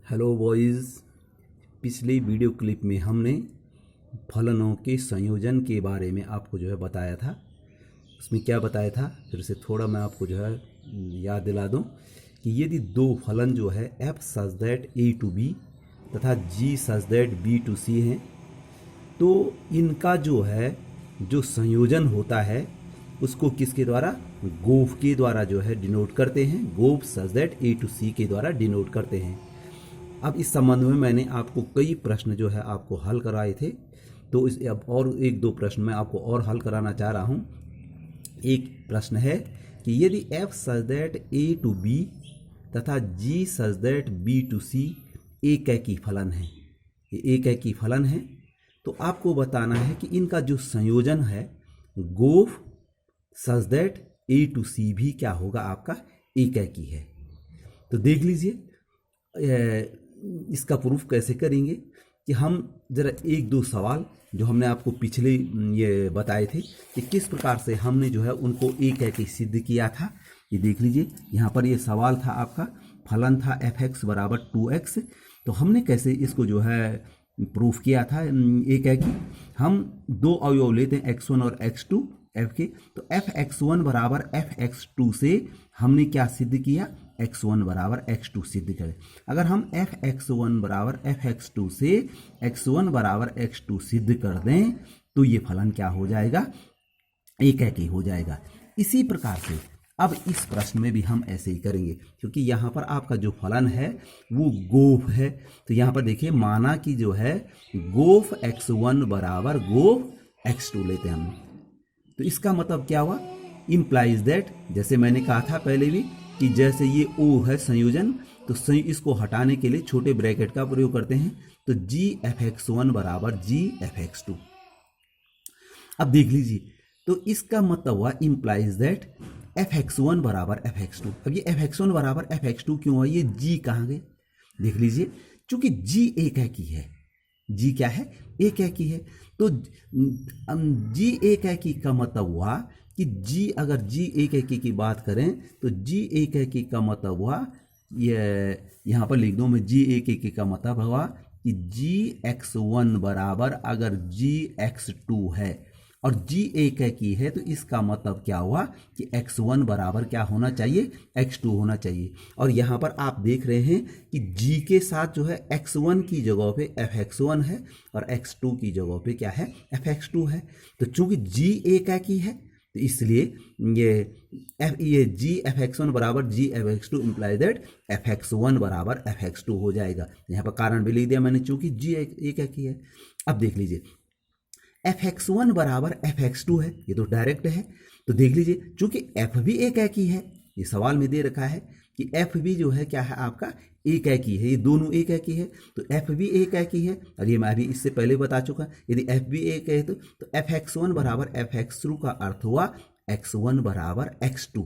Hello boys. पिछले video clip में हमने फलनों के संयोजन के बारे में आपको बताया था। उसमें क्या बताया था, फिर से थोड़ा मैं आपको याद दिला दूं कि यदि दो फलन f such that a to b तथा g such that b to c हैं, तो इनका जो संयोजन होता है उसको किसके द्वारा, गोफ के द्वारा डिनोट करते हैं। G o f such that a to c के द्वारा डिनोट करते हैं। अब इस संबंध में मैंने आपको कई प्रश्न आपको हल कराए थे, तो इस अब और एक दो प्रश्न मैं आपको और हल कराना चाह रहा हूँ। एक प्रश्न है कि यदि f such that a to b तथा g such that b to c एकैकी फलन है, ये एकैकी फलन है, तो आपको बताना है कि इनका जो संयोजन है g o f such that a to c भी क्या होगा, आपका एकैकी है। तो देख लीजिए इसका प्रूफ कैसे करेंगे कि हम जरा एक दो सवाल जो हमने आपको पिछले ये बताए थे कि किस प्रकार से हमने उनको एकैकी सिद्ध किया था। ये देख लीजिए, यहाँ पर ये सवाल था, आपका फलन था f(x) बराबर 2x। तो हमने कैसे इसको प्रूफ किया था एकैकी। हम दो अवयव लेते हैं x1 और x2 f के, तो f(x1) बराबर f(x2) से हमने क्या सिद्ध किया, x1 बराबर x2 सिद्ध करें। अगर हम f(x1) बराबर f(x2) से x1 बराबर x2 सिद्ध कर दें तो ये फलन क्या हो जाएगा, एकैकी हो जाएगा। इसी प्रकार से अब इस प्रश्न में भी हम ऐसे ही करेंगे, क्योंकि यहाँ पर आपका जो फलन है वो गोफ है। तो यहाँ पर देखिए, माना कि गोफ x1 बराबर गोफ x2 लेते हैं हम, तो इसका मतलब क्या हुआ, इम्प्लाइज दैट, जैसे मैंने कहा था पहले भी कि जैसे ये O है संयोजन, तो इसको हटाने के लिए छोटे ब्रैकेट का प्रयोग करते हैं, तो gf(x1) बराबर gf(x2). अब देख लीजिए, तो इसका मतलब हुआ इम्प्लाइज दैट f(x1) बराबर f(x2). अब ये f(x1) बराबर f(x2) क्यों हुआ, ये g कहाँ गए, देख लीजिए, चूंकि g एकैकी है, g क्या है, एकैकी है, तो g एकैकी का मतलब हुआ कि g, अगर g एकैकी की बात करें तो g एकैकी का मतलब हुआ, ये यहाँ पर लिख दूँ मैं, g एकैकी का मतलब हुआ कि gx1 बराबर अगर gx2 है और g एकैकी है, तो इसका मतलब क्या हुआ कि x1 बराबर क्या होना चाहिए, x2 होना चाहिए। और यहाँ पर आप देख रहे हैं कि g के साथ x1 की जगह पे f(x1) है और x2 की जगह पे क्या है, f(x2) है। तो चूंकि g एकैकी है तो इसलिए ये gf(x1) बराबर gf(x2) इम्प्लाई दैट f(x1) बराबर f(x2) हो जाएगा। यहाँ पर कारण भी लिख दिया मैंने, चूंकि g एकैकी है। अब देख लीजिए, f(x1) बराबर f(x2) है, ये तो डायरेक्ट है। तो देख लीजिए, चूंकि f भी एकैकी है, ये सवाल में दे रखा है कि f भी क्या है, आपका एकैकी है, ये दोनों एकैकी है, तो f भी एकैकी है। और ये मैं अभी इससे पहले बता चुका, यदि f भी एक है तो f(x1) बराबर f(x2) का अर्थ हुआ x1 बराबर x2,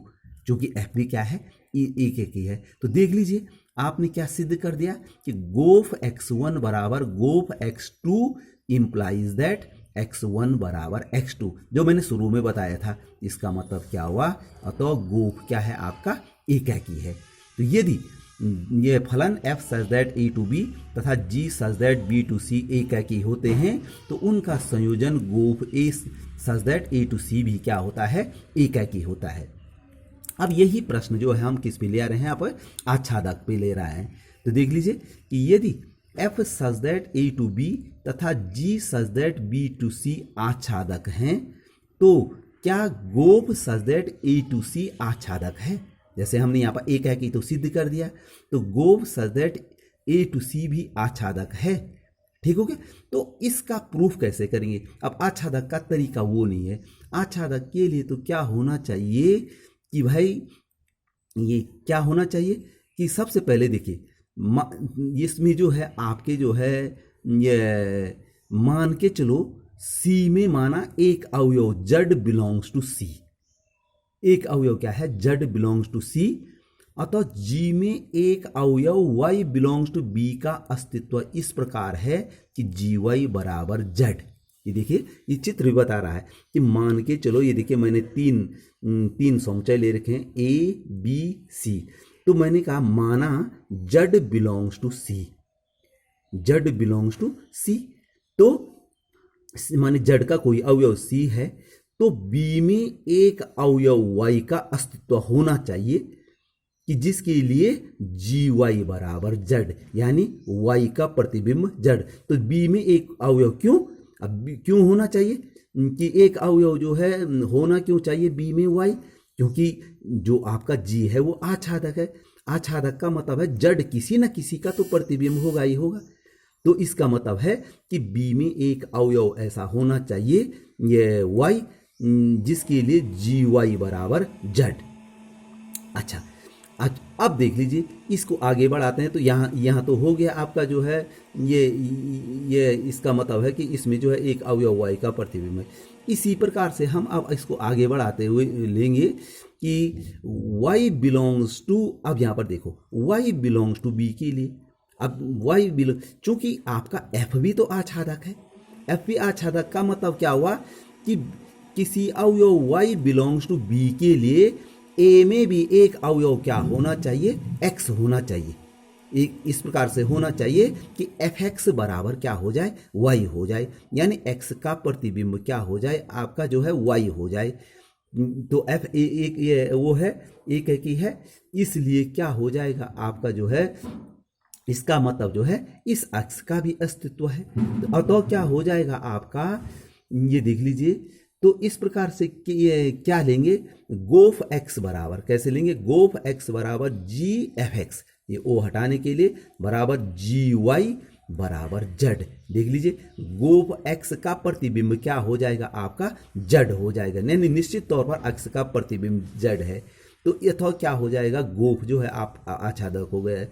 क्योंकि f भी क्या है, एकैकी है। तो देख लीजिए, आपने क्या सिद्ध कर दिया कि गोफ x1 बराबर गोफ x2 इम्प्लाइज दैट x1 बराबर x2, जो मैंने शुरू में बताया था। इसका मतलब क्या हुआ, अतः गोफ क्या है, आपका एकैकी है। तो यदि ये फलन f such that a to b तथा g such that b to c एकैकी होते हैं, तो उनका संयोजन g o f a such that a to c भी क्या होता है, एकैकी होता है। अब यही प्रश्न हम किस पे ले आ रहे हैं, यहाँ पर आच्छादक पे ले रहे हैं। तो देख लीजिए कि यदि f such that a to b तथा g such that b to c आच्छादक हैं, तो क्या g o f such that a to c आच्छादक है। जैसे हमने यहाँ पर एकैकी तो सिद्ध कर दिया, तो g o f such that a to c भी आच्छादक है। ठीक हो गया। तो इसका प्रूफ कैसे करेंगे। अब आच्छादक का तरीका वो नहीं है। आच्छादक के लिए तो क्या होना चाहिए कि भाई, ये क्या होना चाहिए कि सबसे पहले देखिए, इसमें आपके ये मान के चलो C में माना एक अवयव Z बिलोंग्स टू C, एक अवयव क्या है, Z बिलोंग्स टू C, अतः G में एक अवयव Y बिलोंग्स टू B का अस्तित्व इस प्रकार है कि GY बराबर Z। ये देखिए, ये चित्र भी बता रहा है कि मान के चलो, ये देखिए मैंने तीन समुच्चय ले रखे हैं A B C, तो मैंने कहा माना Z belongs to C, Z belongs to C, तो माने Z का कोई अवयव C है तो B में एक अवयव Y का अस्तित्व होना चाहिए कि जिसके लिए GY बराबर Z, यानी Y का प्रतिबिंब Z। तो B में एक अवयव क्यों, अब क्यों होना चाहिए कि एक अवयव जो है होना क्यों चाहिए B में Y, क्योंकि जो आपका G है वो आच्छादक है, आच्छादक का मतलब है Z किसी न किसी का तो प्रतिबिंब होगा ही होगा। तो इसका मतलब है कि B में एक अवयव ऐसा होना चाहिए ये Y जिसके लिए GY बराबर Z। अच्छा, अब देख लीजिए, इसको आगे बढ़ाते हैं। तो यहाँ तो हो गया आपका जो है ये इसका मतलब है कि इसमें जो है एक अवयव Y का प्रतिबिंब है। इसी प्रकार से हम अब इसको आगे बढ़ाते हुए लेंगे कि Y बिलोंग्स टू, अब यहाँ पर देखो Y बिलोंग्स टू B के लिए, अब Y बिलोंग, चूंकि आपका F भी तो आच्छादक है, F भी आच्छादक का मतलब क्या हुआ कि किसी अवयव Y बिलोंग्स टू B के लिए A में भी एक अवयव क्या होना चाहिए, X होना चाहिए। एक इस प्रकार से होना चाहिए कि fx बराबर क्या हो जाए, y हो जाए, यानी x का प्रतिबिंब क्या हो जाए, आपका जो है y हो जाए। तो f एक ये वो है, एक की है, इसलिए क्या हो जाएगा आपका जो है, इसका मतलब जो है इस अक्ष का भी अस्तित्व है। तो क्या हो जाएगा आपका, ये देख लीजिए। तो इस प्रकार से ये क्या लेंगे, गोफ x बराबर कैसे लेंगे, गोफ x बराबर जी एफ एक्स, ये ओ हटाने के लिए बराबर जी वाई बराबर जेड। देख लीजिए, गोफ x का प्रतिबिंब क्या हो जाएगा आपका, जेड हो जाएगा, नहीं निश्चित तौर पर x का प्रतिबिंब जेड है। तो यथा क्या हो जाएगा, गोफ जो है आप आच्छादक हो गया है।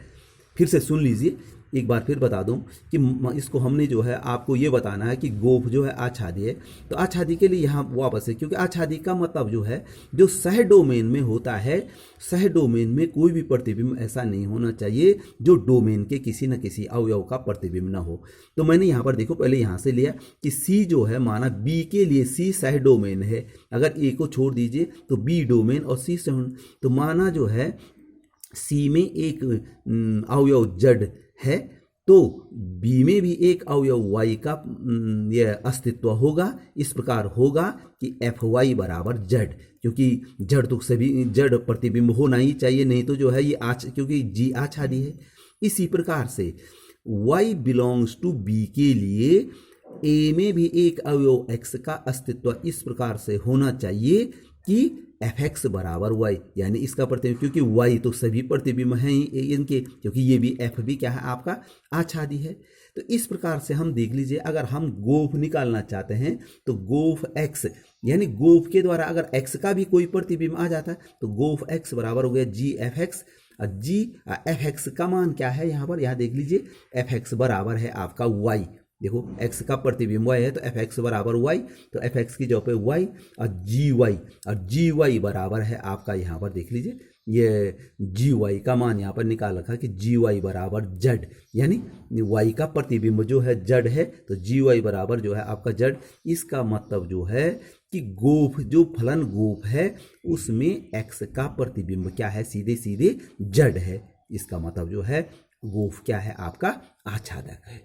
फिर से सुन लीजिए, एक बार फिर बता दूं कि इसको हमने जो है आपको ये बताना है कि गोफ जो है आच्छादी है। तो आच्छादी के लिए यहाँ वापस है, क्योंकि आच्छादी का मतलब जो है जो सह डोमेन में होता है, सह डोमेन में कोई भी प्रतिबिंब ऐसा नहीं होना चाहिए जो डोमेन के किसी न किसी अवयव का प्रतिबिंब ना हो। तो मैंने यहाँ पर देखो पहले यहाँ से लिया कि सी जो है, माना बी के लिए सी सह डोमेन है, अगर ए को छोड़ दीजिए तो बी डोमेन और सी सह, तो माना जो है सी में एक अवयव जेड है तो बी में भी एक अवयव वाई का यह अस्तित्व होगा। इस प्रकार होगा कि एफ वाई बराबर जेड, क्योंकि जड़ तो सभी जड़ प्रतिबिंब होना ही चाहिए, नहीं तो जो है ये क्योंकि जी आच्छादी है। इसी प्रकार से वाई बिलोंग्स टू बी के लिए ए में भी एक अवयव एक्स का अस्तित्व इस प्रकार से होना चाहिए कि एफ एक्स बराबर वाई, यानी इसका प्रतिबिंब, क्योंकि वाई तो सभी प्रतिबिंब हैं इनके, क्योंकि ये भी एफ भी क्या है आपका आच्छादी है। तो इस प्रकार से हम देख लीजिए, अगर हम गोफ निकालना चाहते हैं तो गोफ एक्स, यानी गोफ के द्वारा अगर एक्स का भी कोई प्रतिबिंब आ जाता है तो गोफ एक्स बराबर हो गया जी एफ एक्स। जी एफ एक्स का मान क्या है यहाँ पर, यहाँ देख लीजिए, एफ एक्स बराबर है आपका वाई। देखो x का प्रतिबिंब y है तो एफ एक्स बराबर y, तो एफ एक्स की जगह पे y और जी वाई बराबर है आपका, यहाँ पर देख लीजिए ये जी वाई का मान यहाँ पर निकाल रखा कि जी वाई बराबर जेड, यानी y का प्रतिबिंब जो है जेड है तो जी वाई बराबर जो है आपका जेड। इसका मतलब जो है कि गोफ जो फलन गोफ है उसमें x का प्रतिबिंब क्या है, सीधे सीधे जेड है। इसका मतलब जो है गोफ क्या है आपका आच्छादक है।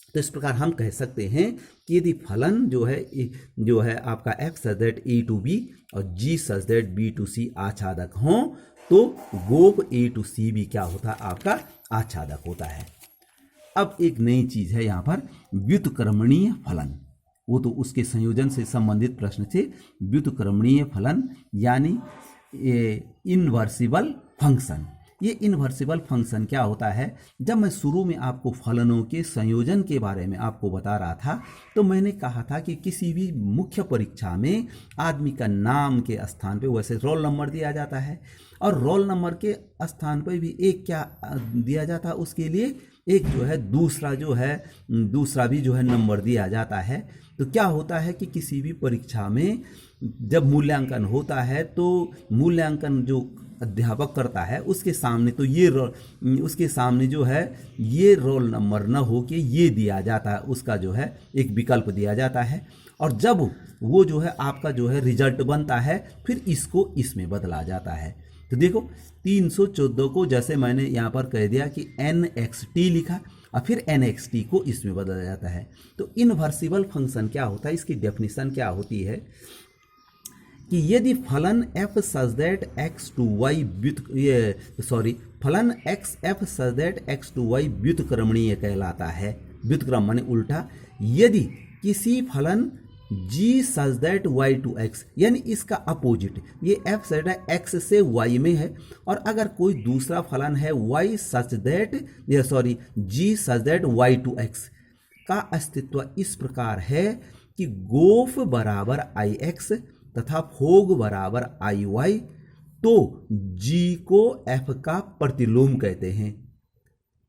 तो इस प्रकार हम कह सकते हैं कि यदि फलन जो है आपका f such that a to b और g such that b to c आच्छादक हों तो गोफ a टू c भी क्या होता है आपका आच्छादक होता है। अब एक नई चीज है यहाँ पर, व्युत्क्रमणीय फलन, वो तो उसके संयोजन से संबंधित प्रश्न थे। व्युत्क्रमणीय फलन यानी इनवर्सिबल फंक्शन। ये इनवर्सिबल फंक्शन क्या होता है, जब मैं शुरू में आपको फलनों के संयोजन के बारे में आपको बता रहा था तो मैंने कहा था कि किसी भी मुख्य परीक्षा में आदमी का नाम के स्थान पे वैसे रोल नंबर दिया जाता है, और रोल नंबर के स्थान पर भी एक क्या दिया जाता है, उसके लिए एक जो है दूसरा भी जो है नंबर दिया जाता है। तो क्या होता है कि किसी भी परीक्षा में जब मूल्यांकन होता है तो मूल्यांकन जो अध्यापक करता है उसके सामने तो उसके सामने जो है ये रोल नंबर न हो के ये दिया जाता है, उसका जो है एक विकल्प दिया जाता है, और जब वो जो है आपका जो है रिजल्ट बनता है फिर इसको इसमें बदला जाता है। तो देखो 314 को जैसे मैंने यहाँ पर कह दिया कि NXT लिखा और फिर NXT को इसमें बदला जाता है। तो इनवर्सिबल फंक्शन क्या होता है, इसकी डेफिनेशन क्या होती है कि यदि फलन f such that x to y फलन x f such that x to y व्युत्क्रमणीय कहलाता है। व्युत्क्रम माने उल्टा। यदि किसी फलन g such that y to x यानी इसका अपोजिट, ये f सच दैट x से y में है, और अगर कोई दूसरा फलन है y such that g such that y to x का अस्तित्व इस प्रकार है कि गोफ बराबर ix तथा फोग बराबर IY, तो G को F का प्रतिलोम कहते हैं।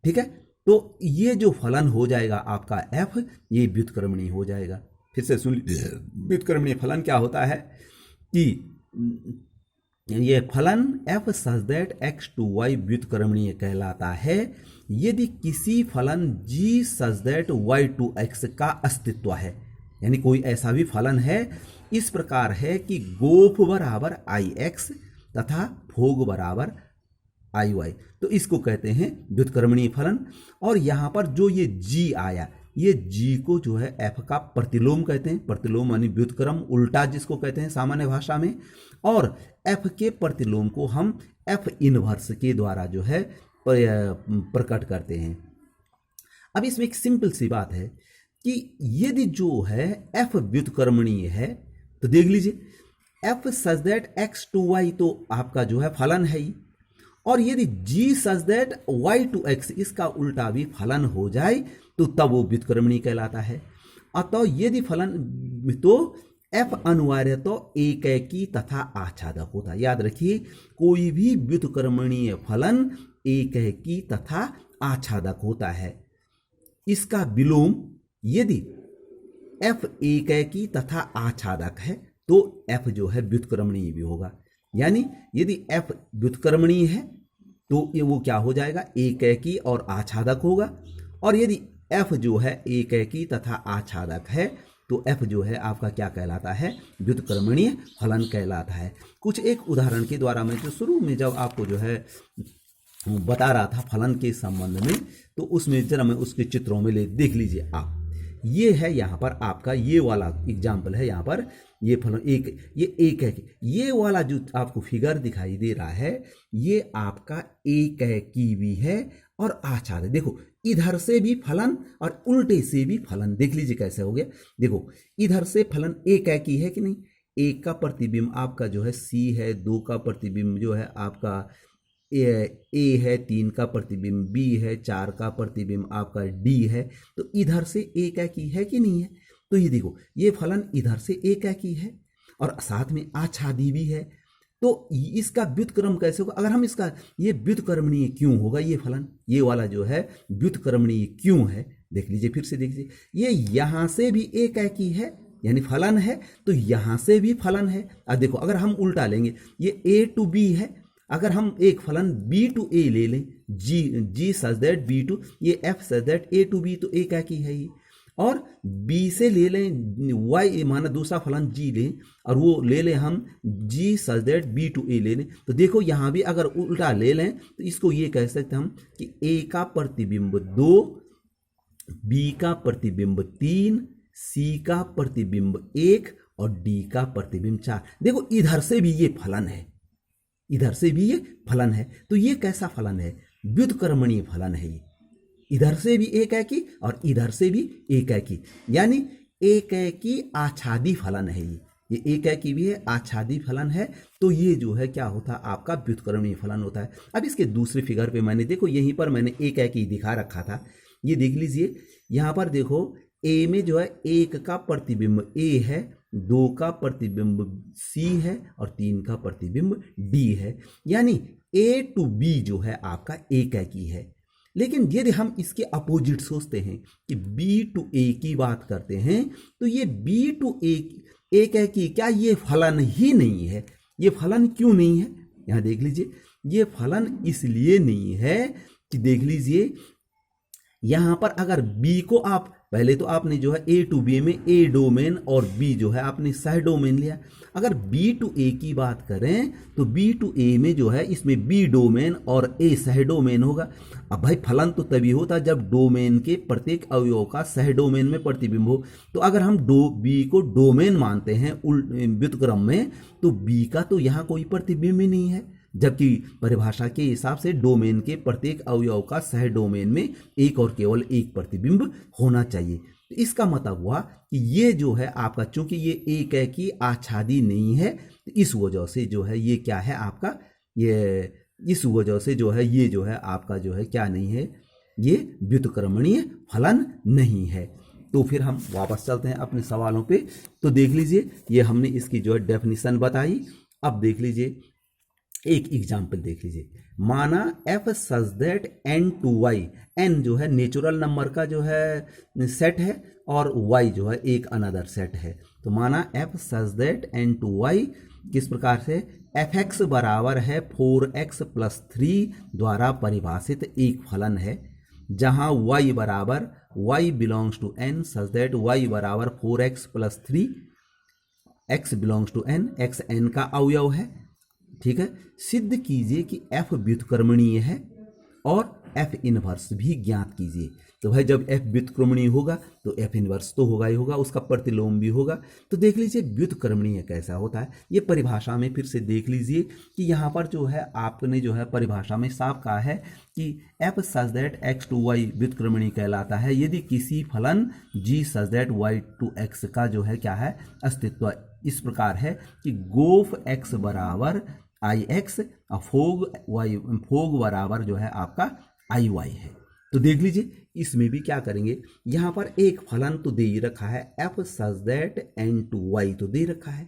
ठीक है, तो ये जो फलन हो जाएगा आपका F, ये व्युत्क्रमणीय हो जाएगा। फिर से सुन लीजिए, व्युत्क्रमणीय फलन क्या होता है कि ये फलन f such that x to y व्युत्क्रमणीय कहलाता है यदि किसी फलन g such that y to x का अस्तित्व है। यानी कोई ऐसा भी फलन है इस प्रकार है कि गोफ बराबर ix तथा फोग बराबर IY, तो इसको कहते हैं व्युत्क्रमणीय फलन। और यहाँ पर जो ये g आया, ये g को जो है f का प्रतिलोम कहते हैं। प्रतिलोम यानी व्युत्क्रम उल्टा जिसको कहते हैं सामान्य भाषा में, और f के प्रतिलोम को हम f इनवर्स के द्वारा जो है प्रकट करते हैं। अब इसमें एक सिंपल सी बात है कि यदि जो है f व्युत्क्रमणीय है तो देख लीजिए f such that x to y तो आपका जो है फलन है ही, और यदि g such that y to x इसका उल्टा भी फलन हो जाए तो तब वो व्युत्क्रमणीय कहलाता है। अतः यदि फलन तो f अनिवार्य तो एकैकी तथा आच्छादक होता है। याद रखिए, कोई भी व्युत्क्रमणीय फलन एकैकी तथा आच्छादक होता है। इसका विलोम यदि f एकैकी तथा आच्छादक है तो f जो है व्युत्क्रमणीय भी होगा। यानी यदि f व्युत्क्रमणीय है तो ये वो क्या हो जाएगा, एकैकी और आच्छादक होगा, और यदि f जो है एकैकी तथा आच्छादक है तो f जो है आपका क्या कहलाता है, व्युत्क्रमणीय फलन कहलाता है। कुछ एक उदाहरण के द्वारा मैं जो शुरू में जब आपको जो है बता रहा था फलन के संबंध में, तो उसमें जरा मैं उसके चित्रों में ले देख लीजिए आप। ये है यहाँ पर आपका ये वाला एग्जाम्पल है, यहाँ पर ये फलन एक है कि ये वाला जो आपको फिगर दिखाई दे रहा है ये आपका एक है की भी है और आच्छादक। देखो इधर से भी फलन और उल्टे से भी फलन, देख लीजिए कैसे हो गया। देखो इधर से फलन एक है की है कि नहीं, एक का प्रतिबिंब आपका जो है C है, दो का प्रतिबिंब जो है आपका ए है, तीन का प्रतिबिंब B है, चार का प्रतिबिंब आपका D है। तो इधर से एक एकी है कि नहीं है, तो ये देखो ये फलन इधर से एक एकी है और साथ में आच्छादी भी है। तो इसका व्युत्क्रम कैसे होगा, अगर हम इसका ये व्युत्क्रमणीय क्यों होगा, ये फलन ये वाला जो है व्युत्क्रमणीय क्यों है, देख लीजिए फिर से देख लीजिए। ये यहाँ से भी एक एकी है यानी फलन है, तो यहाँ से भी फलन है। अब देखो अगर हम उल्टा लेंगे, ये A टू B है, अगर हम एक फलन B टू A ले लें, G such that B to, ये F such that A to B, तो एक एकी है ही। और B से ले लें Y माना दूसरा फलन G लें और वो ले लें हम G such that B to A ले लें, तो देखो यहाँ भी अगर उल्टा ले लें तो इसको ये कह सकते हम कि A का प्रतिबिंब 2, B का प्रतिबिंब 3, C का प्रतिबिंब 1 और D का प्रतिबिंब 4। देखो इधर से भी ये फलन है, इधर से भी ये फलन है। तो ये कैसा फलन है, व्युत्क्रमणीय फलन है। ये इधर से भी एक एकी और इधर से भी एक एकी, यानी एक एकी आच्छादी फलन है। ये एक एकी भी है, आच्छादी फलन है। तो ये जो है क्या होता है आपका व्युत्क्रमणीय फलन होता है। अब इसके दूसरे फिगर पे मैंने देखो यहीं पर मैंने एक एकी दिखा रखा था, ये देख लीजिए। यहाँ पर देखो ए में जो है एक का प्रतिबिंब A है, दो का प्रतिबिंब C है और तीन का प्रतिबिंब D है, यानी A टू B जो है आपका एक एकी है। लेकिन यदि हम इसके अपोजिट सोचते हैं कि B टू A की बात करते हैं, तो ये B टू A एक एकी क्या ये फलन ही नहीं है। ये फलन क्यों नहीं है, यहाँ देख लीजिए। ये फलन इसलिए नहीं है कि देख लीजिए यहाँ पर अगर B को आप पहले तो आपने जो है ए टू बी में ए डोमेन और बी जो है आपने सह डोमेन लिया। अगर बी टू ए की बात करें तो बी टू ए में जो है इसमें बी डोमेन और ए सह डोमेन होगा। अब भाई फलन तो तभी होता जब डोमेन के प्रत्येक अवयव का सह डोमेन में प्रतिबिंब हो। तो अगर हम बी को डोमेन मानते हैं व्युत्क्रम में, तो बी का तो यहाँ कोई प्रतिबिंब ही नहीं है, जबकि परिभाषा के हिसाब से डोमेन के प्रत्येक अवयव का सह डोमेन में एक और केवल एक प्रतिबिंब होना चाहिए। तो इसका मतलब हुआ कि ये जो है आपका, चूंकि ये एक है कि आच्छादी नहीं है, तो इस वजह से जो है ये क्या है आपका, ये इस वजह से जो है ये जो है आपका जो है क्या नहीं है, ये व्युत्क्रमणीय फलन नहीं है। तो फिर हम वापस चलते हैं अपने सवालों पे। तो देख लीजिए ये हमने इसकी जो है डेफिनेशन बताई। अब देख लीजिए एक एग्जाम्पल देख लीजिए। माना f such that n to y, n जो है नेचुरल नंबर का जो है सेट है और y जो है एक अनदर सेट है। तो माना f such that n to y किस प्रकार से, fx बराबर है 4x प्लस 3 द्वारा परिभाषित एक फलन है, जहां y बराबर y belongs to n such that y बराबर 4x plus 3, x belongs to n, x n का अवयव है। ठीक है, सिद्ध कीजिए कि f व्युत्क्रमणीय है और f इनवर्स भी ज्ञात कीजिए। तो भाई जब f व्युत्क्रमणीय होगा तो f इनवर्स तो होगा ही होगा, उसका प्रतिलोम भी होगा। तो देख लीजिए व्युत्क्रमणीय कैसा होता है, ये परिभाषा में फिर से देख लीजिए कि यहाँ पर जो है आपने जो है परिभाषा में साफ कहा है कि f such that x to y व्युत्क्रमणीय कहलाता है यदि किसी फलन g such that y to x का जो है क्या है अस्तित्व इस प्रकार है कि गोफ x बराबर आई एक्स और फोग बराबर जो है आपका आई वाई है। तो देख लीजिए इसमें भी क्या करेंगे, यहाँ पर एक फलन तो दे ही रखा है f such that n to y तो दे रखा है,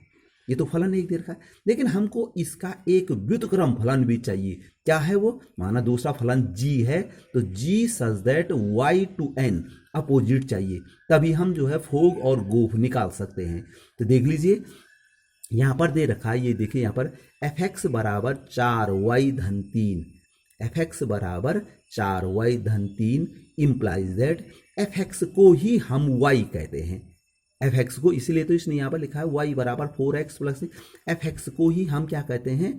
ये तो फलन एक दे रखा है, लेकिन हमको इसका एक व्युत्क्रम फलन भी चाहिए। क्या है वो, माना दूसरा फलन g है तो g such that y to n opposite चाहिए, तभी हम जो है फोग और गोफ निकाल सकते हैं। तो देख लीजिए यहाँ पर दे रखा है, ये देखिए यहाँ पर fx बराबर 4y धन 3, fx बराबर 4y धन 3 इम्प्लाइज दैट fx को ही हम y कहते हैं। fx को इसलिए तो इसने यहाँ पर लिखा है y बराबर 4x प्लस, fx को ही हम क्या कहते हैं,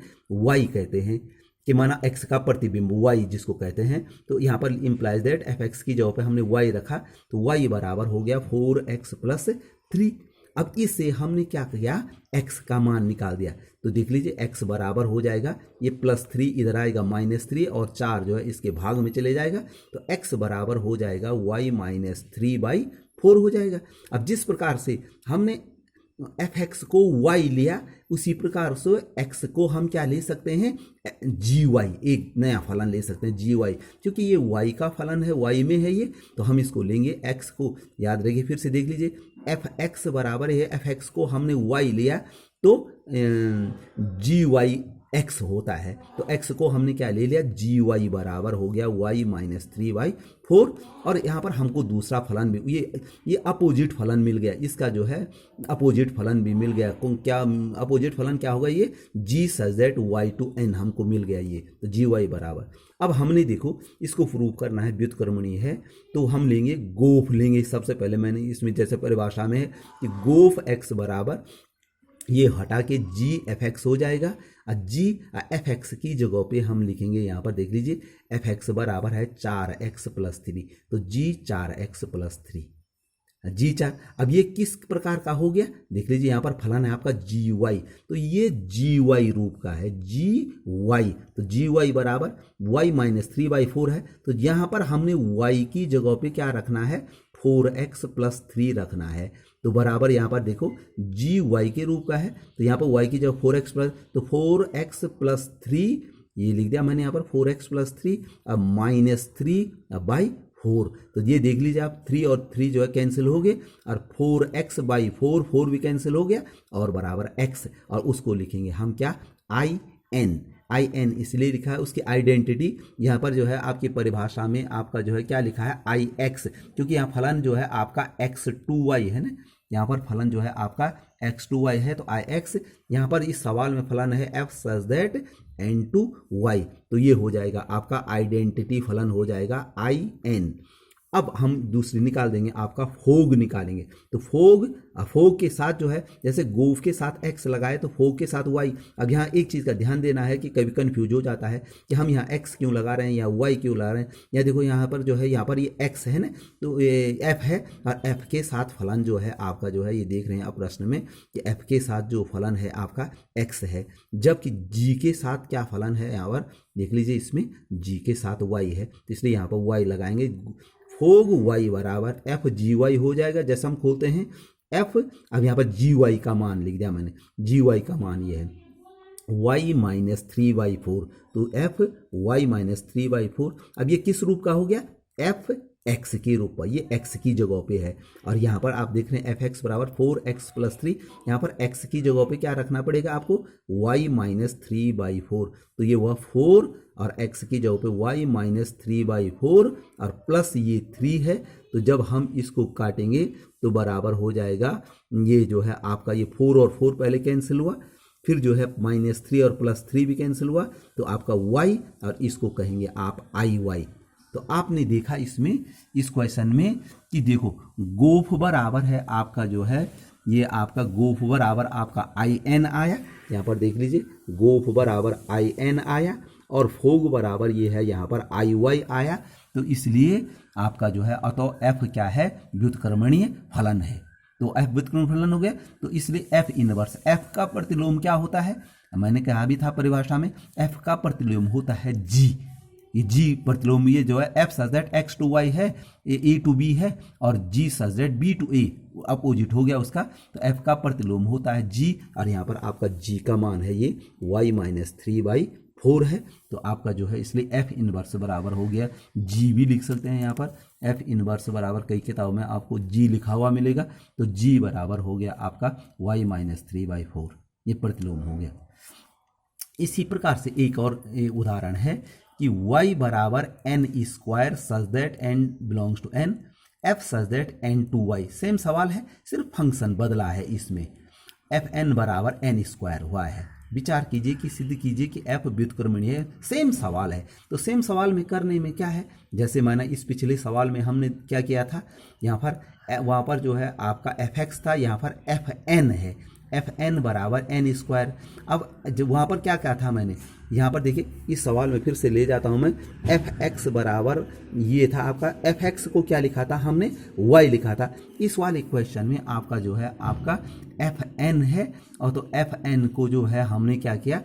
y कहते हैं, कि माना x का प्रतिबिंब y जिसको कहते हैं। तो यहाँ पर इम्प्लाइज दैट fx की जगह पे हमने y रखा, तो y बराबर हो गया 4x प्लस 3। अब इससे हमने क्या किया, x का मान निकाल दिया। तो देख लीजिए x बराबर हो जाएगा, ये प्लस 3 इधर आएगा -3 और 4 जो है इसके भाग में चले जाएगा, तो x बराबर हो जाएगा y माइनस 3/4 हो जाएगा। अब जिस प्रकार से हमने fx को y लिया, उसी प्रकार से x को हम क्या ले सकते हैं, gy, एक नया फलन ले सकते हैं gy, क्योंकि ये y का फलन है, y में है ये, तो हम इसको लेंगे। x को याद रखिए, फिर से देख लीजिए fx बराबर है, fx को हमने y लिया तो gy x होता है, तो x को हमने क्या ले लिया, gy बराबर हो गया y माइनस 3/4। और यहाँ पर हमको दूसरा फलन भी, ये अपोजिट फलन मिल गया, इसका जो है अपोजिट फलन भी मिल गया। क्या अपोजिट फलन क्या होगा, ये g such that y to n हमको मिल गया ये, तो gy बराबर। अब हमने देखो इसको प्रूव करना है व्युत्क्रमणीय है, तो हम लेंगे गोफ लेंगे। सबसे पहले मैंने इसमें जैसे परिभाषा में है कि गोफ x बराबर, ये हटा के g fx हो जाएगा, और g fx की जगह पे हम लिखेंगे यहाँ पर देख लीजिए fx बराबर है 4x प्लस 3, तो g 4x प्लस 3 जी 4। अब ये किस प्रकार का हो गया, देख लीजिए यहाँ पर फलन है आपका gy, तो ये gy रूप का है gy, तो gy बराबर y माइनस 3/4 है। तो यहाँ पर हमने y की जगह पे क्या रखना है, 4x प्लस 3 रखना है, तो बराबर यहाँ पर देखो gy के रूप का है, तो यहाँ पर y की जगह 4x प्लस, तो 4x प्लस 3 ये लिख दिया मैंने यहाँ पर 4x प्लस 3, अब माइनस 3/4। तो ये देख लीजिए आप 3 और 3 जो है कैंसिल हो गए, और 4x/4, 4 भी कैंसिल हो गया, और बराबर x, और उसको लिखेंगे हम क्या, in इसलिए लिखा है, उसकी आइडेंटिटी यहाँ पर जो है आपकी परिभाषा में आपका जो है क्या लिखा है, ix, क्योंकि यहाँ फलन जो है आपका x2y है ना, यहाँ पर फलन जो है आपका x2y है, तो ix यहाँ पर इस सवाल में फलन है f सच दैट n2y, तो ये हो जाएगा आपका आइडेंटिटी फलन हो जाएगा in। अब हम दूसरी निकाल देंगे, आपका फोग निकालेंगे। तो फोग के साथ जो है, जैसे गोफ के साथ एक्स लगाए तो फोग के साथ वाई। अब यहाँ एक चीज़ का ध्यान देना है कि कभी कन्फ्यूज हो जाता है कि हम यहाँ एक्स क्यों लगा रहे हैं या वाई क्यों लगा रहे हैं। या देखो यहाँ पर जो है, यहाँ पर ये एक्स है ना, तो ये एफ है और एफ के साथ फलन जो है आपका जो है, ये देख रहे हैं आप प्रश्न में कि एफ के साथ जो फलन है आपका एक्स है, जबकि जी के साथ क्या फलन है यहाँ पर देख लीजिए, इसमें जी के साथ वाई है, तो इसलिए यहाँ पर वाई लगाएंगे। फोग वाई बराबर एफ जी वाई हो जाएगा। जैसे हम खोलते हैं एफ, अब यहाँ पर जी वाई का मान लिख दिया मैंने, जी वाई का मान ये है y माइनस 3/4, तो एफ वाई माइनस 3/4। अब ये किस रूप का हो गया, एफ एक्स के रूप पर, ये एक्स की जगह पे है। और यहाँ पर आप देख रहे हैं एफ एक्स बराबर 4x + 3, यहाँ पर एक्स की जगह पे क्या रखना पड़ेगा आपको, y माइनस 3/4, तो ये हुआ 4 और x की जगह पे y माइनस 3/4 और प्लस ये 3 है। तो जब हम इसको काटेंगे तो बराबर हो जाएगा, ये जो है आपका ये 4 और 4 पहले कैंसिल हुआ, फिर जो है -3 और +3 भी कैंसिल हुआ, तो आपका y और इसको कहेंगे आप IY। तो आपने देखा इसमें इस क्वेश्चन में कि देखो गोफ बराबर है आपका जो है, ये आपका गोफ बराबर आपका IN आया, यहाँ पर देख लीजिए गोफ बराबर IN आया और फोग बराबर ये है यहाँ पर IY आया। तो इसलिए आपका जो है अतो F क्या है, व्युत्क्रमणीय फलन है। तो F व्युत्क्रमणीय फलन हो गया, तो इसलिए F इनवर्स, F का प्रतिलोम क्या होता है, मैंने कहा भी था परिभाषा में, F का प्रतिलोम होता है G। ये G प्रतिलोम ये जो है F such that X to Y है, A टू B है, और G such that B to A, opposite हो गया उसका। तो F का प्रतिलोम होता है G, और यहाँ पर आपका G का मान है ये y माइनस 3/4 है। तो आपका जो है इसलिए F इनवर्स बराबर हो गया, G भी लिख सकते हैं यहाँ पर, F इनवर्स बराबर कई किताबों में आपको G लिखा हुआ मिलेगा, तो G बराबर हो गया आपका y माइनस 3/4, ये प्रतिलोम हो गया। इसी प्रकार से एक और उदाहरण है कि y बराबर n² such that n belongs to n, f such that n to y। Same सवाल है, सिर्फ फंक्शन बदला है इसमें, fn बराबर n² हुआ है। विचार कीजिए कि सिद्ध कीजिए कि f व्युत्क्रमणीय है, सेम सवाल है। तो सेम सवाल में करने में क्या है, जैसे मैंने इस पिछले सवाल में हमने क्या किया था, यहाँ पर वहाँ पर जो है आपका fx था, यहाँ पर fn है, fn बराबर n²। अब जब वहाँ पर क्या क्या था मैंने, यहाँ पर देखिए इस सवाल में फिर से ले जाता हूँ मैं, fx बराबर ये था आपका, fx को क्या लिखा था हमने, y लिखा था। इस वाले क्वेश्चन में आपका जो है आपका fn है, और तो fn को जो है हमने क्या किया,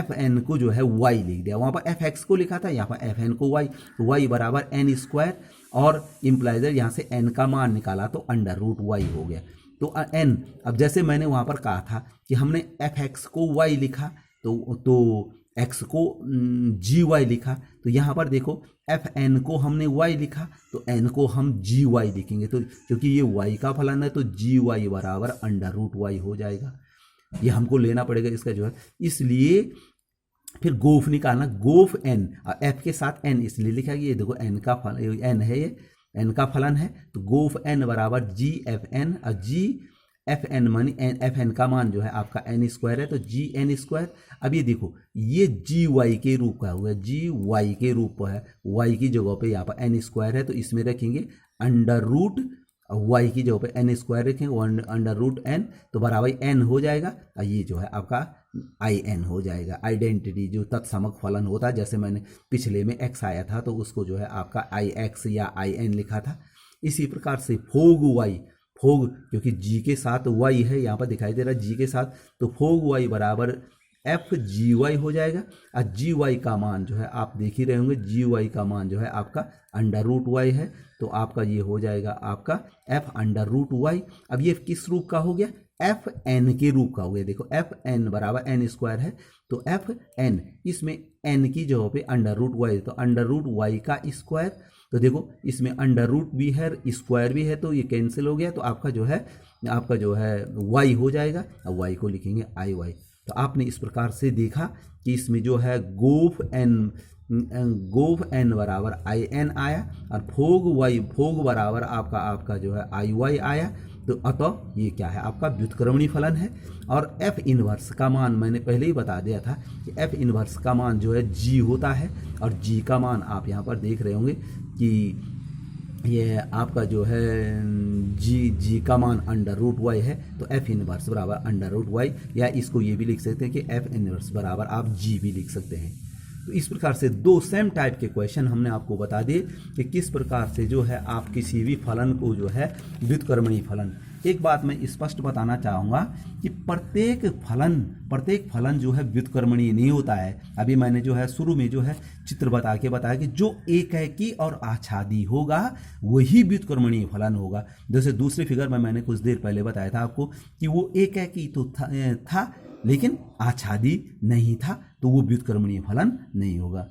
fn को जो है y लिख दिया। वहाँ पर fx को लिखा था, यहाँ पर fn को y, तो y बराबर n², और इम्प्लाइजर यहाँ से n का मान निकाला तो √y हो गया। तो n, अब जैसे मैंने वहाँ पर कहा था कि हमने fx को y लिखा, तो x को gy लिखा, तो यहाँ पर देखो fn को हमने y लिखा, तो n को हम gy लिखेंगे, तो क्योंकि ये y का फलन है तो gy बराबर √y हो जाएगा। ये हमको लेना पड़ेगा इसका जो है, इसलिए फिर गोफ निकालना, गोफ n, f के साथ n इसलिए लिखा गया, ये देखो n का फलन, n है, ये n का फलन है, तो गोफ n बराबर gfn, और gfn मानी fn का मान जो है आपका n² है, तो gn²। अब ये देखो ये gy के रूप का हुआ, gy के रूप है, y की जगह पे यहाँ पर n² है, तो इसमें रखेंगे y की जगह पे n² रखेंगे, n, तो बराबर n हो जाएगा, और ये जो है आपका in हो जाएगा। आइडेंटिटी जो तत्समक फलन होता है, जैसे मैंने पिछले में x आया था तो उसको जो है आपका ix या in लिखा था। इसी प्रकार से फोग y, फोग क्योंकि g के साथ y है, यहाँ पर दिखाई दे रहा है g के साथ, तो फोग y बराबर fgy हो जाएगा। और gy का मान जो है आप देख ही रहे होंगे, gy का मान जो है आपका √y है, तो आपका ये हो जाएगा आपका f√y। अब ये किस रूप का हो गया, fn के रूप का हो गया। देखो fn बराबर n² है, तो fn, इसमें n की जगह पे √y, तो √y का स्क्वायर, तो देखो इसमें √ भी है, स्क्वायर भी है, तो ये कैंसिल हो गया, तो आपका जो है y हो जाएगा, और y को लिखेंगे IY। तो आपने इस प्रकार से देखा कि इसमें जो है गोफ n गोव n बराबर आई एन आया और फोग बराबर आपका जो है आई वाई आया। तो अतः ये क्या है, आपका व्युत्क्रमणीय फलन है। और एफ इनवर्स का मान मैंने पहले ही बता दिया था कि एफ इनवर्स का मान जो है जी होता है, और जी का मान आप यहाँ पर देख रहे होंगे कि ये आपका जो है जी का मान अंडर रूट वाई है। तो एफ इनवर्स बराबर अंडर रूट वाई, या इसको ये भी लिख सकते हैं कि एफ इनवर्स बराबर आप जी भी लिख सकते हैं। तो इस प्रकार से दो सेम टाइप के क्वेश्चन हमने आपको बता दिए कि किस प्रकार से जो है आप किसी भी फलन को जो है व्युत्क्रमणीय फलन। एक बात मैं स्पष्ट बताना चाहूँगा कि प्रत्येक फलन जो है व्युत्क्रमणीय नहीं होता है। अभी मैंने जो है शुरू में जो है चित्र बता के बताया कि जो एकैकी और आच्छादी होगा वही व्युत्क्रमणीय फलन होगा। जैसे दूसरी फिगर में मैंने कुछ देर पहले बताया था आपको कि वो एकैकी तो था लेकिन आच्छादी नहीं था, तो वो व्युत्क्रमणीय फलन नहीं होगा।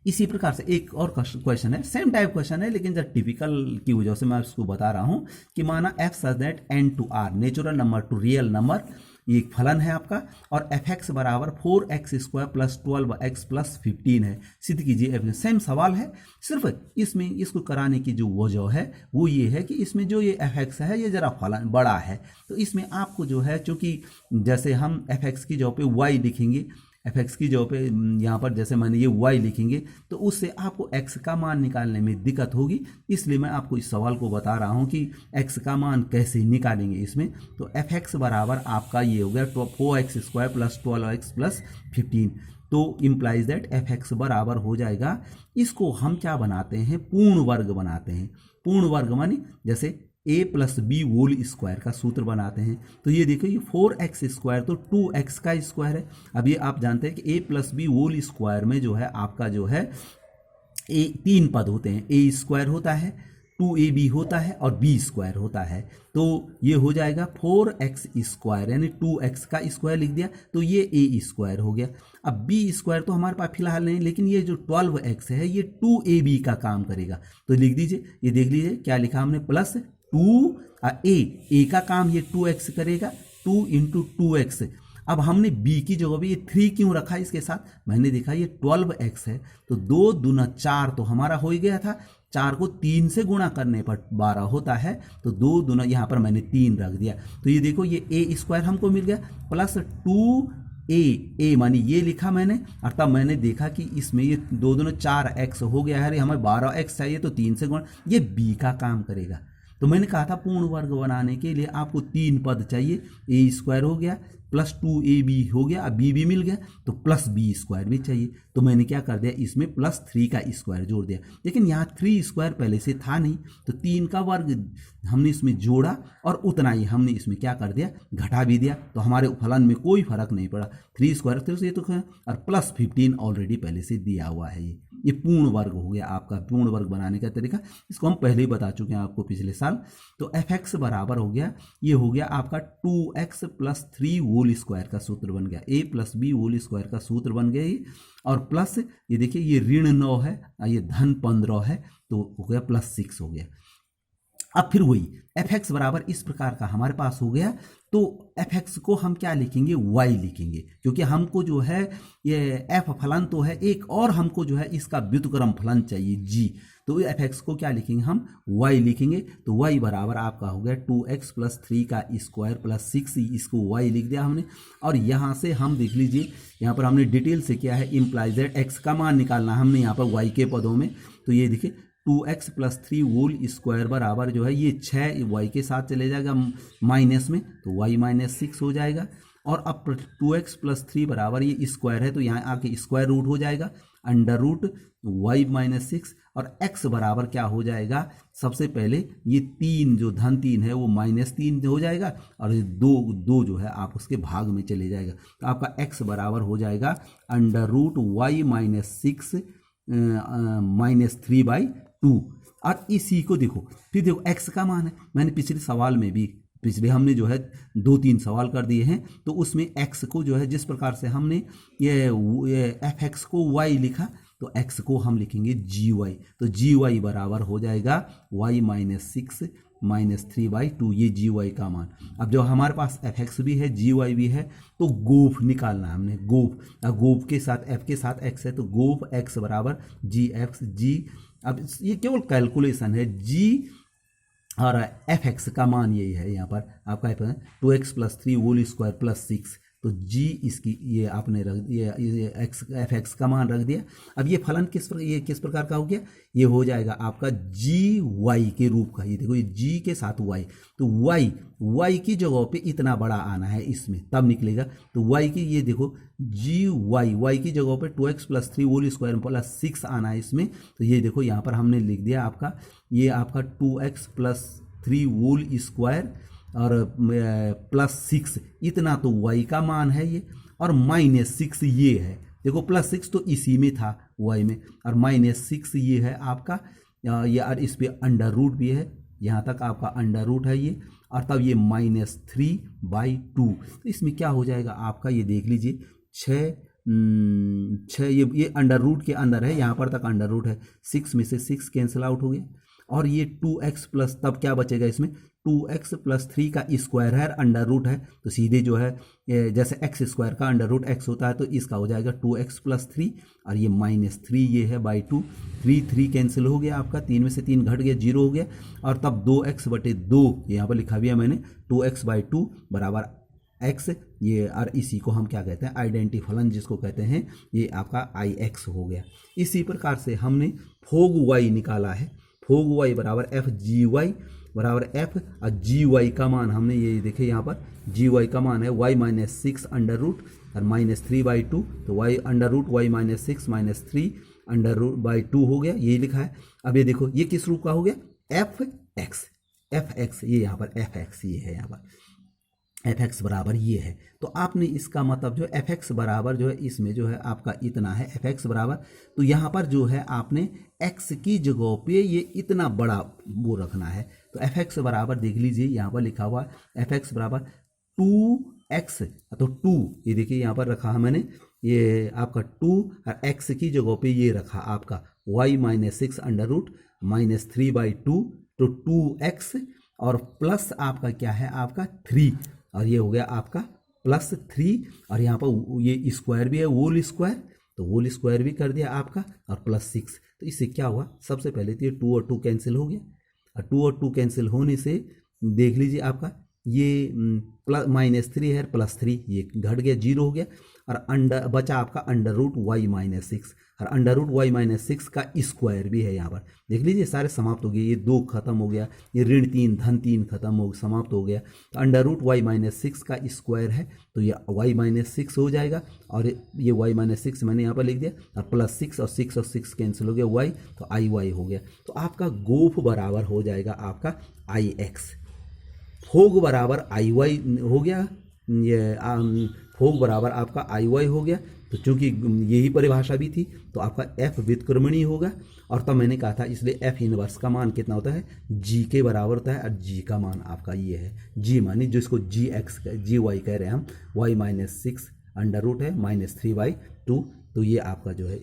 इसी प्रकार से एक और क्वेश्चन है, सेम टाइप क्वेश्चन है लेकिन जब टिपिकल की वजह से मैं उसको बता रहा हूं कि माना f such that n to R natural number to real number, ये एक फलन है आपका, और एफ एक्स बराबर 4x² + 12x + 15 है। सिद्ध कीजिए एफ। सेम सवाल है, सिर्फ इसमें इसको कराने की जो वजह है वो ये है कि इसमें जो ये एफ एक्स है ये जरा फलन बड़ा है, तो इसमें आपको जो है चूंकि जैसे हम एफ एक्स की जगह पे वाई लिखेंगे, एफ एक्स की जगह पे यहाँ पर जैसे मैंने ये वाई लिखेंगे तो उससे आपको एक्स का मान निकालने में दिक्कत होगी। इसलिए मैं आपको इस सवाल को बता रहा हूँ कि एक्स का मान कैसे निकालेंगे इसमें। तो एफ एक्स बराबर आपका ये हो गया 4x² + 12x + 15। तो इम्प्लाइज दैट एफ एक्स बराबर हो जाएगा, इसको हम क्या बनाते हैं, पूर्ण वर्ग बनाते हैं। पूर्ण वर्ग मानी जैसे a + b होल स्क्वायर का सूत्र बनाते हैं। तो ये देखो ये 4x² तो 2x का स्क्वायर है। अब ये आप जानते हैं कि a + b होल स्क्वायर में जो है आपका जो है तीन पद होते हैं, a² होता है, 2ab होता है और b² होता है। तो ये हो जाएगा 4x² यानी 2x का स्क्वायर लिख दिया, तो ये a² हो गया। अब b² तो हमारे पास फिलहाल नहीं, लेकिन ये जो 12x है ये 2ab का काम करेगा। तो लिख दीजिए, ये देख लीजिए क्या लिखा हमने, प्लस 2a का काम ये 2x करेगा, 2 × 2x। अब हमने b की जगह भी ये 3 क्यों रखा इसके साथ, मैंने देखा ये 12x है तो 2 दूना 4 तो हमारा हो ही गया था, 4 को 3 से गुणा करने पर 12 होता है, तो 2 दूना यहाँ पर मैंने 3 रख दिया। तो ये देखो ये a² हमको मिल गया प्लस 2a मानी ये लिखा मैंने, और तब मैंने देखा कि इसमें ये 2 दूना 4x हो गया है, हमें 12x चाहिए तो 3 से गुणा, ये b का काम करेगा। तो मैंने कहा था पूर्ण वर्ग बनाने के लिए आपको 3 पद चाहिए, a² हो गया प्लस 2ab हो गया, अब b भी मिल गया तो प्लस b² भी चाहिए। तो मैंने क्या कर दिया, इसमें +3 का स्क्वायर जोड़ दिया, लेकिन यहाँ 3² पहले से था नहीं, तो 3 का वर्ग हमने इसमें जोड़ा और उतना ही हमने इसमें क्या कर दिया, घटा भी दिया। तो हमारे फलन में कोई फर्क नहीं पड़ा, 3² तो ये तो और +15 ऑलरेडी पहले से दिया हुआ है। ये पूर्ण वर्ग हो गया आपका, पूर्ण वर्ग बनाने का तरीका, इसको हम पहले ही बता चुके हैं आपको पिछले साल। तो एफ एक्स बराबर हो गया, ये हो गया आपका 2x + 3 होल स्क्वायर का सूत्र बन गया, a + b होल स्क्वायर का सूत्र बन गया ये, और प्लस ये देखिए ये ऋण 9 है, ये धन 15 है, तो हो गया +6 हो गया। अब फिर वही एफ एक्स बराबर इस प्रकार का हमारे पास हो गया, तो एफ एक्स को हम क्या लिखेंगे, y लिखेंगे, क्योंकि हमको जो है ये एफ फलन तो है एक, और हमको जो है इसका व्युत्क्रम फलन चाहिए g। तो एफ एक्स को क्या लिखेंगे, हम y लिखेंगे। तो y बराबर आपका हो गया 2x + 3 का स्क्वायर + 6, इसको y लिख दिया हमने। और यहाँ से हम देख लीजिए, यहाँ पर हमने डिटेल से किया है, इम्प्लाइज दैट x का मान निकालना हमने यहाँ पर y के पदों में। तो ये देखिए 2x + 3 होल स्क्वायर बराबर जो है ये 6 y के साथ चले जाएगा माइनस में, तो y -6 हो जाएगा। और अब 2x + 3 बराबर ये स्क्वायर है, तो यहाँ आके स्क्वायर रूट हो जाएगा, अंडर रूट y -6, और x बराबर क्या हो जाएगा, सबसे पहले ये 3 जो धन 3 है वो -3 हो जाएगा, और ये 2 जो है आप उसके भाग में चले जाएगा। तो आपका x बराबर हो जाएगा अंडर रूट y -6 -3/2। और इसी को देखो, फिर देखो x का मान है, मैंने पिछले सवाल में भी, पिछले हमने जो है 2-3 सवाल कर दिए हैं, तो उसमें x को जो है जिस प्रकार से हमने ये एफ एक्स को y लिखा, तो x को हम लिखेंगे gy, तो gy बराबर हो जाएगा y माइनस 6 माइनस 3/2, ये gy का मान। अब जो हमारे पास fx भी है gy भी है, तो गोफ निकालना है हमने, गोफ। अब गोफ के साथ f के साथ x है, तो गोफ x बराबर gx g। अब ये केवल कैलकुलेशन है, g और fx का मान यही है यहाँ पर आपका 2x plus 3 whole square plus 6, तो g इसकी ये आपने रख दिया, ये x fx का मान रख दिया। अब ये फलन किस प्रकार का हो गया, ये हो जाएगा आपका gy के रूप का। ये देखो ये g के साथ y, तो y की जगह पे इतना बड़ा आना है इसमें, तब निकलेगा। तो y की ये देखो y की जगह पे 2x plus 3 whole square plus 6 आना है इसमें। तो ये देखो यहाँ पर हमने लिख दिया आपका, ये आपका 2x प्लस 3 होल स्क्वायर और प्लस 6, इतना तो y का मान है ये, और माइनस 6 ये है। देखो प्लस 6 तो इसी में था y में, और माइनस 6 ये है आपका, ये और इस पे अंडर रूट भी है, यहाँ तक आपका अंडर रूट है ये, और तब ये -3/2। तो इसमें क्या हो जाएगा आपका, ये देख लीजिए 6 ये अंडर रूट के अंदर है, यहाँ पर तक अंडर रूट है, 6 में से 6 कैंसिल आउट हो गया, और ये 2x प्लस, तब क्या बचेगा इसमें 2x प्लस 3 का स्क्वायर है, अंडर रूट है, तो सीधे जो है जैसे x स्क्वायर का अंडर रूट x होता है, तो इसका हो जाएगा 2x प्लस 3, और ये -3 ये है बाई 2, 3 कैंसिल हो गया आपका, 3 में से 3 घट गया, 0 हो गया, और तब 2x/2 यहाँ पर लिखा भी है मैंने, 2x/2 बराबर x, ये और इसी को हम क्या कहते हैं, आइडेंटिटी फलन जिसको कहते हैं, ये आपका ix हो गया। इसी प्रकार से हमने फोग y निकाला है, फोग y बराबर fgy बराबर f, और gy का मान हमने ये देखे यहाँ पर, gy का मान है y माइनस 6 अंडर रूट और -3/2, तो y under root y minus 6 minus 3 under root by 2 हो गया, ये लिखा है। अब ये देखो ये किस रूप का हो गया, fx, ये यहाँ पर fx ये है, यहाँ पर fx बराबर ये है। तो आपने इसका मतलब जो fx बराबर जो है, इसमें जो है आपका इतना है fx बराबर, तो यहाँ पर जो है आपने x की जगह पे ये इतना बड़ा वो रखना है, तो fx बराबर देख लीजिए यहाँ पर लिखा हुआ fx बराबर 2x, तो 2 ये देखिए यहाँ पर रखा है मैंने, ये आपका 2 और x की जगह पे ये रखा आपका y माइनस 6 अंडर रूट -3/2, तो 2x और प्लस आपका क्या है आपका 3, और ये हो गया आपका +3, और यहाँ पर ये स्क्वायर भी है, होल स्क्वायर, तो होल स्क्वायर भी कर दिया आपका, और +6। तो इससे क्या हुआ, सबसे पहले तो ये 2 और 2 कैंसिल हो गया, और 2 और 2 कैंसिल होने से देख लीजिए आपका ये -3 है, +3 ये घट गया, 0 हो गया, और अंडर बचा आपका अंडर रूट y माइनस 6, और अंडर रूट y माइनस 6 का स्क्वायर भी है यहाँ पर, देख लीजिए सारे समाप्त हो गए, ये 2 खत्म हो गया, ये ऋण 3 धन 3 खत्म हो समाप्त हो गया, तो अंडर रूट y माइनस 6 का स्क्वायर है, तो ये y माइनस 6 हो जाएगा, और ये y माइनस 6 मैंने यहाँ पर लिख दिया, और +6 और 6 और 6 कैंसिल हो गया, y तो i हो गया। तो आपका गोफ बराबर हो जाएगा आपका ix, फोग बराबर iy हो गया, ये फोग बराबर आपका iy हो गया। तो चूंकि यही परिभाषा भी थी, तो आपका f व्युत्क्रमणीय होगा, और तब मैंने कहा था इसलिए f इनवर्स का मान कितना होता है, g के बराबर होता है, और g का मान आपका ये है, g मानी जिसको gy कह रहे हैं हम, y माइनस 6 अंडर रूट है -3/2, तो ये आपका जो है